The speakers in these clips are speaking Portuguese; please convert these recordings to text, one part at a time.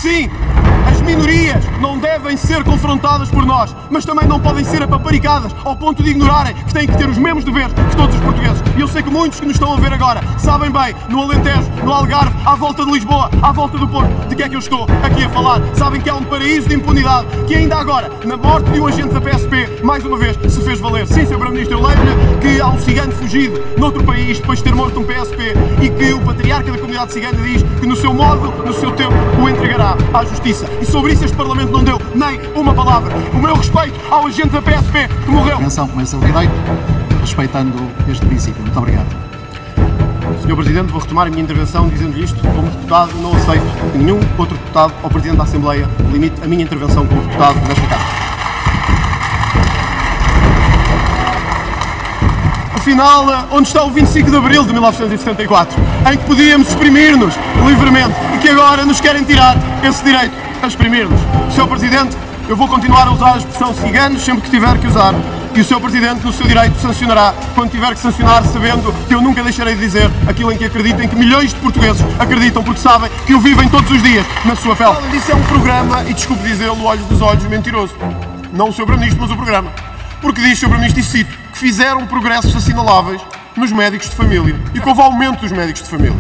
sim, as minorias não devem ser confrontadas por nós, mas também não podem ser apaparicadas ao ponto de ignorarem que têm que ter os mesmos deveres que todos os portugueses. E eu sei que muitos que nos estão a ver agora sabem bem, no Alentejo, no Algarve, à volta de Lisboa, à volta do Porto, de que é que eu estou aqui a falar. Sabem que há um paraíso de impunidade que ainda agora, na morte de um agente da PSP, mais uma vez se fez valer. Sim, Sr. Primeiro-Ministro, eu lembro-lhe que há um cigano fugido noutro país depois de ter morto um PSP e que o patriarca da comunidade cigana diz que no seu modo, no seu tempo, o entregará à justiça. E sobre isso este Parlamento não deu nem uma palavra. O meu respeito ao agente da PSP que morreu. A intervenção começa o direito, respeitando este princípio. Muito obrigado. Sr. Presidente, vou retomar a minha intervenção dizendo-lhe isto. Como deputado, não aceito que nenhum outro deputado ou Presidente da Assembleia limite a minha intervenção como deputado desta Casa. Afinal, onde está o 25 de Abril de 1974, em que podíamos exprimir-nos livremente e que agora nos querem tirar esse direito a exprimir-nos? Sr. Presidente, eu vou continuar a usar a expressão ciganos sempre que tiver que usar e o Sr. Presidente, no seu direito, sancionará quando tiver que sancionar, sabendo que eu nunca deixarei de dizer aquilo em que acredito, em que milhões de portugueses acreditam, porque sabem que o vivem todos os dias na sua pele. Isso é um programa, e desculpe dizê-lo, olhos dos olhos, mentiroso. Não o Sr. Primeiro-Ministro, mas o programa. Porque diz, Sr. Primeiro-Ministro, e cito, que fizeram progressos assinaláveis nos médicos de família e que houve aumento dos médicos de família.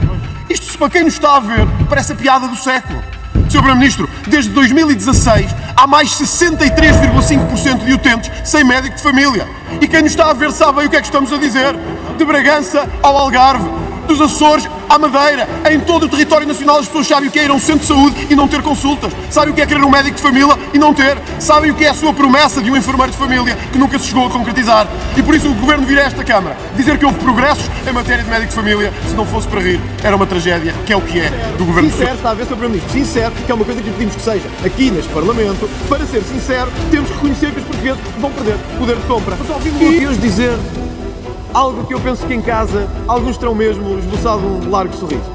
Isto, para quem nos está a ver, parece a piada do século. Sr. Primeiro-Ministro, desde 2016 há mais 63,5% de utentes sem médico de família. E quem nos está a ver sabe bem o que é que estamos a dizer. De Bragança ao Algarve, dos Açores à Madeira, em todo o território nacional as pessoas sabem o que é ir a um centro de saúde e não ter consultas. Sabem o que é querer um médico de família e não ter. Sabem o que é a sua promessa de um enfermeiro de família que nunca se chegou a concretizar. E por isso o Governo virá a esta Câmara dizer que houve progressos em matéria de médico de família. Se não fosse para rir, era uma tragédia, que é o que é do Governo. Sincero, está a ver, Sr. Primeiro-Ministro, sincero, que é uma coisa que lhe pedimos que seja aqui neste Parlamento. Para ser sincero, temos que reconhecer que os portugueses vão perder poder de compra. Mas ouvimos dizer algo que eu penso que em casa alguns terão mesmo esboçado um largo sorriso.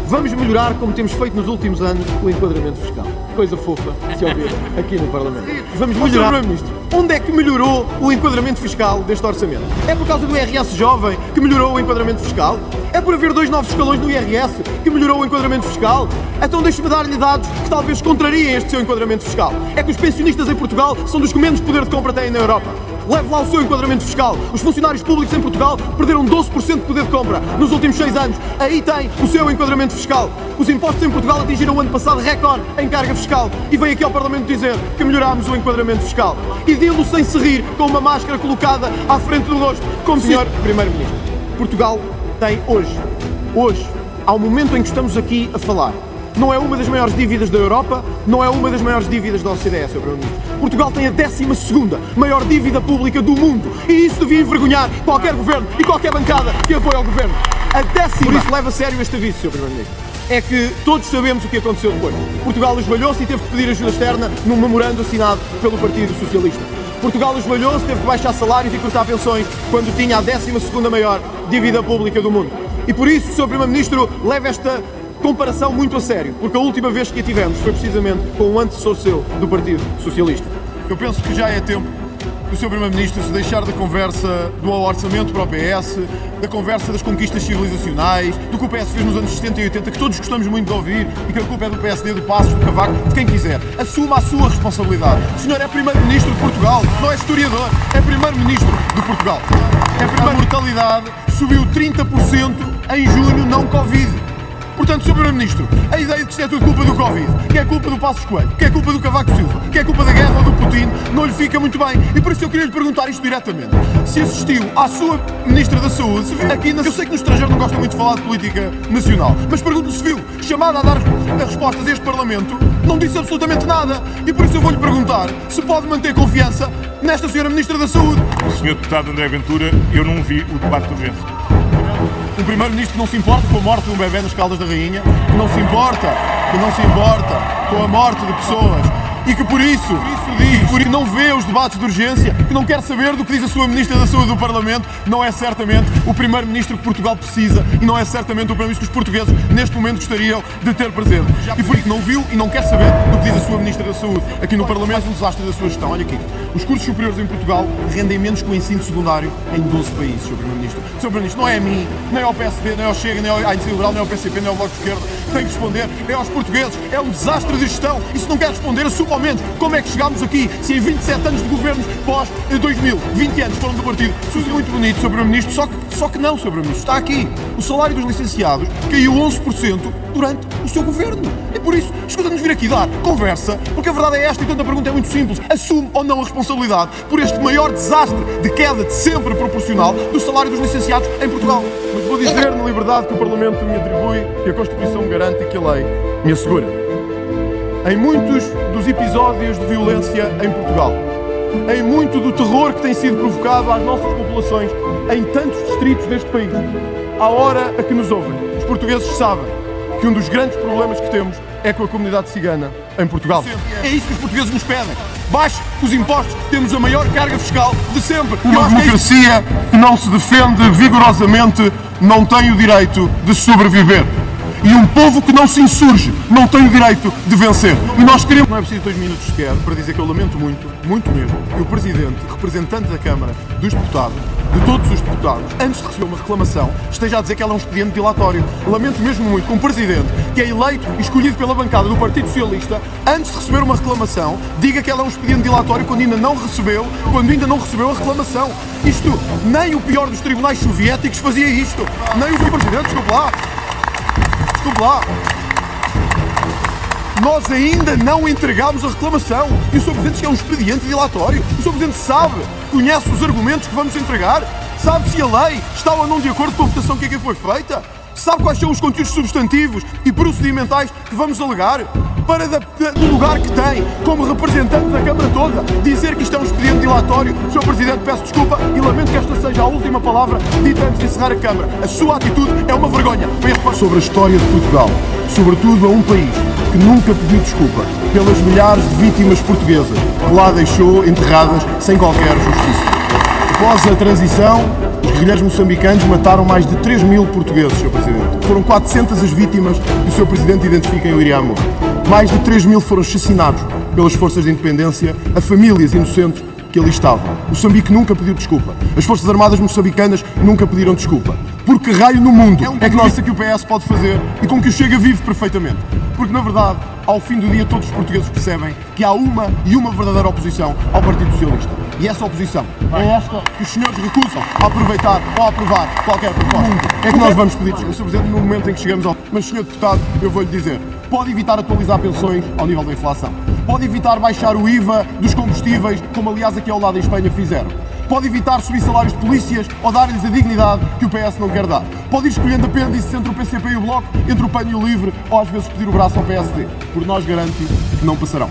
Vamos melhorar, como temos feito nos últimos anos, o enquadramento fiscal. Coisa fofa se ouvir aqui no Parlamento. Vamos melhorar. Primeiro-Ministro, onde é que melhorou o enquadramento fiscal deste orçamento? É por causa do IRS jovem que melhorou o enquadramento fiscal? É por haver 2 novos escalões no IRS que melhorou o enquadramento fiscal? Então deixe-me dar-lhe dados que talvez contrariem este seu enquadramento fiscal. É que os pensionistas em Portugal são dos que menos poder de compra têm na Europa. Leve lá o seu enquadramento fiscal. Os funcionários públicos em Portugal perderam 12% de poder de compra nos últimos 6 anos. Aí tem o seu enquadramento fiscal. Os impostos em Portugal atingiram o ano passado recorde em carga fiscal. E vem aqui ao Parlamento dizer que melhorámos o enquadramento fiscal. E dilo sem se rir, com uma máscara colocada à frente do rosto, como Sr. Primeiro-Ministro. Portugal tem hoje, ao momento em que estamos aqui a falar, não é uma das maiores dívidas da Europa, não é uma das maiores dívidas da OCDE, Sr. Primeiro-Ministro. Portugal tem a 12ª maior dívida pública do mundo e isso devia envergonhar qualquer governo e qualquer bancada que apoia ao governo. A 10ª. Por isso leva a sério este aviso, Sr. Primeiro-Ministro. É que todos sabemos o que aconteceu depois. Portugal esbalhou-se e teve que pedir ajuda externa num memorando assinado pelo Partido Socialista. Portugal esbalhou-se, teve que baixar salários e cortar pensões quando tinha a 12ª maior dívida pública do mundo. E por isso, Sr. Primeiro-Ministro, leva esta comparação muito a sério, porque a última vez que a tivemos foi precisamente com um antecessor seu do Partido Socialista. Eu penso que já é tempo do Sr. Primeiro-Ministro se deixar da conversa do orçamento para o PS, da conversa das conquistas civilizacionais, do que o PS fez nos anos 70 e 80, que todos gostamos muito de ouvir, e que a culpa é do PSD, do Passos, do Cavaco, de quem quiser. Assuma a sua responsabilidade. O senhor é Primeiro-Ministro de Portugal, não é historiador, é Primeiro-Ministro de Portugal. A mortalidade subiu 30% em junho, não Covid. Portanto, Sr. Primeiro-Ministro, a ideia de que isto é tudo culpa do Covid, que é culpa do Passos Coelho, que é culpa do Cavaco Silva, que é culpa da guerra ou do Putin, não lhe fica muito bem. E por isso eu queria lhe perguntar isto diretamente. Se assistiu à sua Ministra da Saúde, se viu aqui, eu sei que no estrangeiro não gosta muito de falar de política nacional, mas pergunto-lhe se viu, chamada a dar respostas a este Parlamento, não disse absolutamente nada. E por isso eu vou-lhe perguntar se pode manter confiança nesta senhora Ministra da Saúde. Sr. Deputado André Ventura, eu não vi o debate de urgência. Um Primeiro-Ministro que não se importa com a morte de um bebê nas Caldas da Rainha, que não se importa com a morte de pessoas e que por isso não vê os debates de urgência, que não quer saber do que diz a sua Ministra da Saúde do Parlamento, não é certamente o Primeiro-Ministro que Portugal precisa e não é certamente o Primeiro-Ministro que os portugueses neste momento gostariam de ter presente. E por isso não viu e não quer saber do que diz a sua Ministra da Saúde. Aqui no Parlamento, um desastre da sua gestão. Olha aqui, os cursos superiores em Portugal rendem menos que o ensino secundário em 12 países, Sr. Primeiro-Ministro. Sr. Primeiro-Ministro, não é a mim, nem ao PSD, nem ao Chega, nem ao ANC Liberal, nem ao PCP, nem ao Bloco de Esquerda, tem que responder, é aos portugueses, é um desastre de gestão. E se não quer responder, assuma ao menos como é que chegámos aqui, se em 27 anos de governos pós-2000, 20 anos foram do partido. Tudo muito bonito, Sr. Primeiro-Ministro, só que não, Sr. Primeiro-Ministro, está aqui. O salário dos licenciados caiu 11% durante o seu governo. E por isso, escuta-nos vir aqui dar conversa, porque a verdade é esta e portanto a pergunta é muito simples. Assume ou não a responsabilidade por este maior desastre de queda de sempre proporcional do salário dos licenciados em Portugal? Mas vou dizer na liberdade que o Parlamento me atribui, que a Constituição me garante e que a lei me assegura. Em muitos dos episódios de violência em Portugal, em muito do terror que tem sido provocado às nossas populações em tantos distritos deste país, à hora a que nos ouvem, os portugueses sabem que um dos grandes problemas que temos é com a comunidade cigana em Portugal. É isso que os portugueses nos pedem. Baixe os impostos, temos a maior carga fiscal de sempre. Uma democracia que não se defende vigorosamente não tem o direito de sobreviver. E um povo que não se insurge não tem o direito de vencer. E nós queremos... Não é preciso 2 minutos sequer para dizer que eu lamento muito, muito mesmo, que o Presidente, representante da Câmara dos Deputados, de todos os deputados, antes de receber uma reclamação, esteja a dizer que ela é um expediente dilatório. Lamento mesmo muito que um Presidente que é eleito e escolhido pela bancada do Partido Socialista, antes de receber uma reclamação, diga que ela é um expediente dilatório quando ainda não recebeu a reclamação. Isto, nem o pior dos tribunais soviéticos fazia isto. Nem o Presidente, desculpe lá. Desculpe lá. Nós ainda não entregámos a reclamação e o Sr. Presidente diz que é um expediente dilatório. O Sr. Presidente sabe, conhece os argumentos que vamos entregar, sabe se a lei está ou não de acordo com a votação que aqui foi feita, sabe quais são os conteúdos substantivos e procedimentais que vamos alegar, para do lugar que tem, como representante da Câmara toda, dizer que isto é um expediente dilatório. Sr. Presidente, peço desculpa e lamento que esta seja a última palavra dita antes de encerrar a Câmara. A sua atitude é uma vergonha. Sobre a história de Portugal, sobretudo a um país que nunca pediu desculpa pelas milhares de vítimas portuguesas que lá deixou enterradas sem qualquer justiça. Após a transição, os guerrilheiros moçambicanos mataram mais de 3.000 portugueses, Sr. Presidente. Foram 400 as vítimas que o Sr. Presidente identifica em Uriamo. Mais de 3.000 foram assassinados pelas forças de independência a famílias inocentes que ali estavam. Moçambique nunca pediu desculpa. As Forças Armadas moçambicanas nunca pediram desculpa. Por que raio no mundo é que nós que o PS pode fazer e com que o Chega vive perfeitamente? Porque, na verdade, ao fim do dia, todos os portugueses percebem que há uma verdadeira oposição ao Partido Socialista. E essa oposição é esta que os senhores recusam a aproveitar ou a aprovar qualquer proposta. É que nós vamos pedir desculpa, Sr. Presidente, no momento em que chegamos ao... Mas, Sr. Deputado, eu vou-lhe dizer, pode evitar atualizar pensões ao nível da inflação. Pode evitar baixar o IVA dos combustíveis, como aliás aqui ao lado em Espanha fizeram. Pode evitar subir salários de polícias ou dar-lhes a dignidade que o PS não quer dar. Pode ir escolhendo apêndices entre o PCP e o Bloco, entre o PAN e o LIVRE, ou às vezes pedir o braço ao PSD. Por nós garanto que não passarão.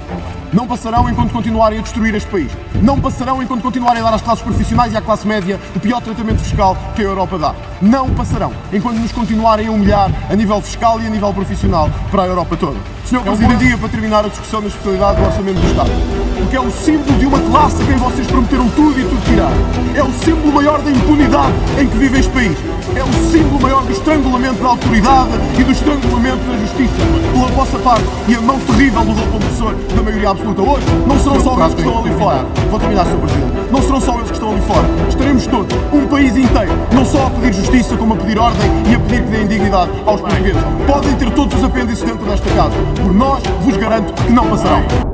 Não passarão enquanto continuarem a destruir este país. Não passarão enquanto continuarem a dar às classes profissionais e à classe média o pior tratamento fiscal que a Europa dá. Não passarão enquanto nos continuarem a humilhar a nível fiscal e a nível profissional para a Europa toda. Sr. Presidente, dia para terminar a discussão da especialidade do Orçamento do Estado. Porque é o símbolo de uma classe a quem vocês prometeram tudo e tudo tirar. É o símbolo maior da impunidade em que vive este país. É o símbolo maior do estrangulamento da autoridade e do estrangulamento da justiça pela vossa parte e a mão terrível do dom compressor da maioria absoluta. Hoje não serão só eles que estão ali fora. Vou terminar, Sr. Presidente. Não serão só eles que estão ali fora. Estaremos todos, um país inteiro, não só a pedir justiça, como a pedir ordem e a pedir que deem dignidade aos portugueses. Podem ter todos os apêndices dentro desta casa. Por nós, vos garanto que não passarão.